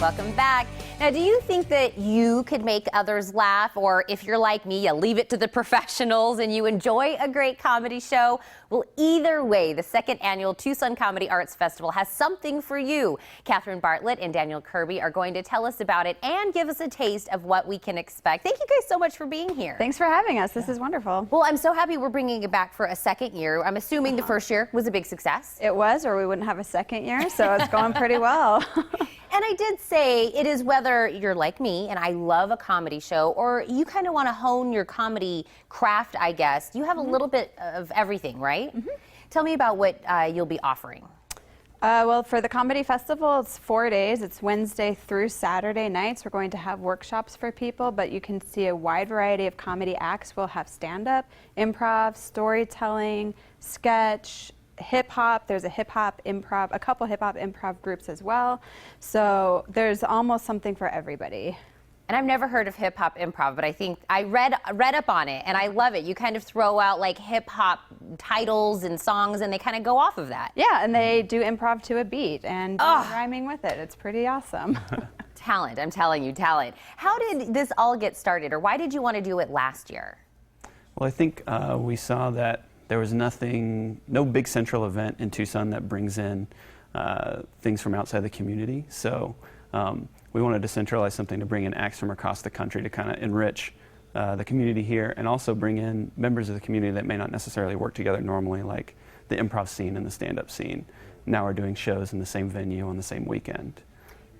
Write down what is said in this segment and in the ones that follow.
Welcome back. Now, do you think that you could make others laugh, or if you're like me, you leave it to the professionals and you enjoy a great comedy show? Well, either way, the second annual Tucson Comedy Arts Festival has something for you. Catherine Bartlett and Daniel Kirby are going to tell us about it and give us a taste of what we can expect. Thank you guys so much for being here. Thanks for having us. This is wonderful. Well, I'm so happy we're bringing it back for a second year. I'm assuming the first year was a big success. It was, or we wouldn't have a second year, so it's going pretty well. And I did say it is whether you're like me and I love a comedy show, or you kind of want to hone your comedy craft, I guess. You have a little bit of everything, right? Tell me about what you'll be offering. Well, for the Comedy Festival, it's 4 days. It's Wednesday through Saturday nights. We're going to have workshops for people, but you can see a wide variety of comedy acts. We'll have stand-up, improv, storytelling, sketch, hip-hop. There's a hip-hop improv, a couple hip-hop improv groups as well. So there's almost something for everybody. And I've never heard of hip-hop improv, but I think I read up on it, and I love it. You kind of throw out like hip-hop titles and songs, and they kind of go off of that. Yeah, and they do improv to a beat and rhyming with it. It's pretty awesome. Talent, I'm telling you, talent. How did this all get started, or why did you want to do it last year? Well, I think we saw that there was no big central event in Tucson that brings in things from outside the community. So we wanted to centralize something to bring in acts from across the country to kind of enrich the community here, and also bring in members of the community that may not necessarily work together normally, like the improv scene and the stand-up scene. Now we're doing shows in the same venue on the same weekend.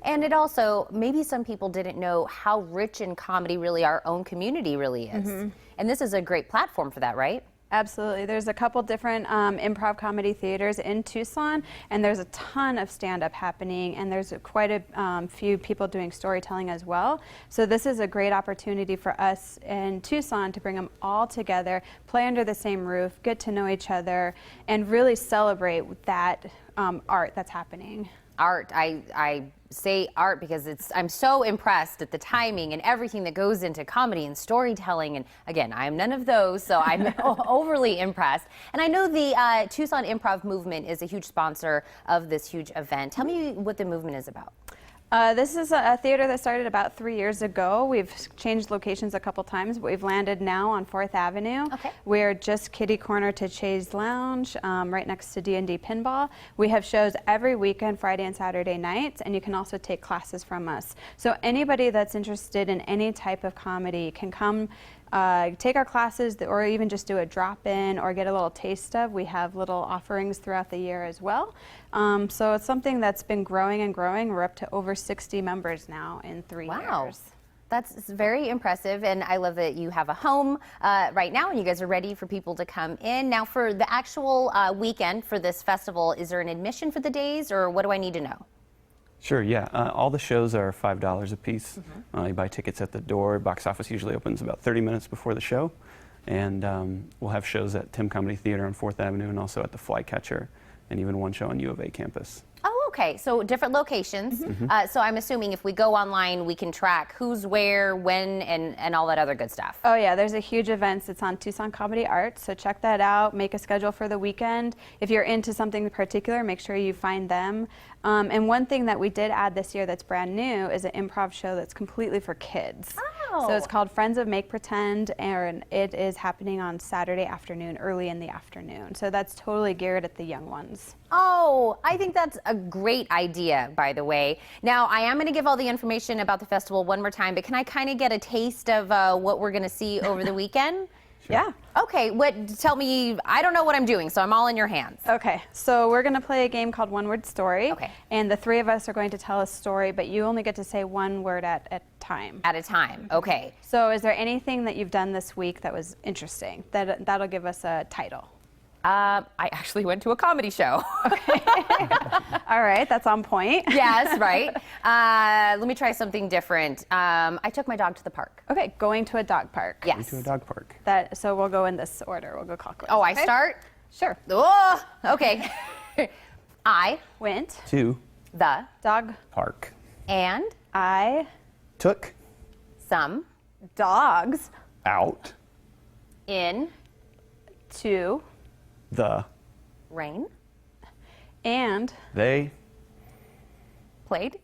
And it also, maybe some people didn't know how rich in comedy really our own community really is. And this is a great platform for that, right? Absolutely. There's a couple different improv comedy theaters in Tucson, and there's a ton of stand-up happening, and there's quite a few people doing storytelling as well. So this is a great opportunity for us in Tucson to bring them all together, play under the same roof, get to know each other, and really celebrate that art that's happening. Art. I say art because I'm so impressed at the timing and everything that goes into comedy and storytelling. And again, I am none of those, so I'm overly impressed. And I know the Tucson Improv movement is a huge sponsor of this huge event. Tell me what the movement is about. This is a theater that started about 3 years ago. We've changed locations a couple times, but we've landed now on 4th Avenue. Okay. We're just kitty corner to Chase Lounge, right next to D&D Pinball. We have shows every weekend, Friday and Saturday nights, and you can also take classes from us. So anybody that's interested in any type of comedy can come take our classes, or even just do a drop-in or get a little taste of. We have little offerings throughout the year as well. So it's something that's been growing and growing. We're up to over 60 members now in 3 years. That's very impressive, and I love that you have a home right now and you guys are ready for people to come in. Now, for the actual weekend for this festival, is there an admission for the days, or what do I need to know? Sure, yeah. All the shows are $5 a piece. You buy tickets at the door. Box office usually opens about 30 minutes before the show. And we'll have shows at Tim Comedy Theater on 4th Avenue, and also at the Flycatcher, and even one show on U of A campus. Oh, okay. So different locations. So I'm assuming if we go online, we can track who's where, when, and all that other good stuff. Oh yeah, there's a huge event. It's on Tucson Comedy Arts, so check that out. Make a schedule for the weekend. If you're into something in particular, make sure you find them. And one thing that we did add this year that's brand new is an improv show that's completely for kids. Oh. So it's called Friends of Make Pretend, and it is happening on Saturday afternoon, early in the afternoon. So that's totally geared at the young ones. Oh, I think that's a great idea, by the way. Now, I am going to give all the information about the festival one more time, but can I kind of get a taste of what we're going to see over the weekend? Sure. Yeah. Okay, tell me, I don't know what I'm doing, so I'm all in your hands. Okay, so we're going to play a game called One Word Story. Okay. And the three of us are going to tell a story, but you only get to say one word at a time. At a time, okay. So is there anything that you've done this week that was interesting? That'll give us a title. I actually went to a comedy show. Okay. All right, that's on point. Yes, right. Let me try something different. I took my dog to the park. Okay, going to a dog park. Yes. Going to a dog park. So we'll go in this order. We'll go clockwise. Oh, I okay? start? Sure. Oh, okay. I went To the dog park. and I Took some dogs out in to the rain and they played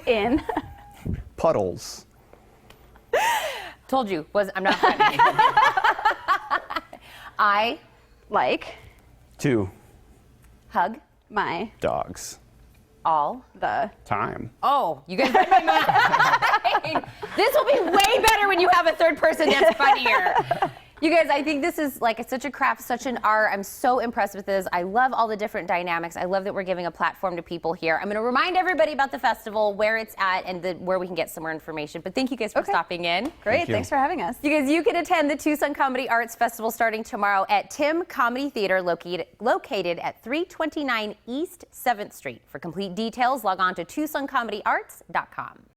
in Puddles. Told you, I'm not funny. I Like 2 hug my dogs. all. the Time. Oh, you guys read my mind. This will be way better when you have a third person that's funnier. You guys, I think this is like such a craft, such an art. I'm so impressed with this. I love all the different dynamics. I love that we're giving a platform to people here. I'm going to remind everybody about the festival, where it's at, and where we can get some more information. But thank you guys for stopping in. Great, Thank you. thanks for having us. You guys, you can attend the Tucson Comedy Arts Festival starting tomorrow at Tim Comedy Theater, located at 329 East 7th Street. For complete details, log on to TucsonComedyArts.com.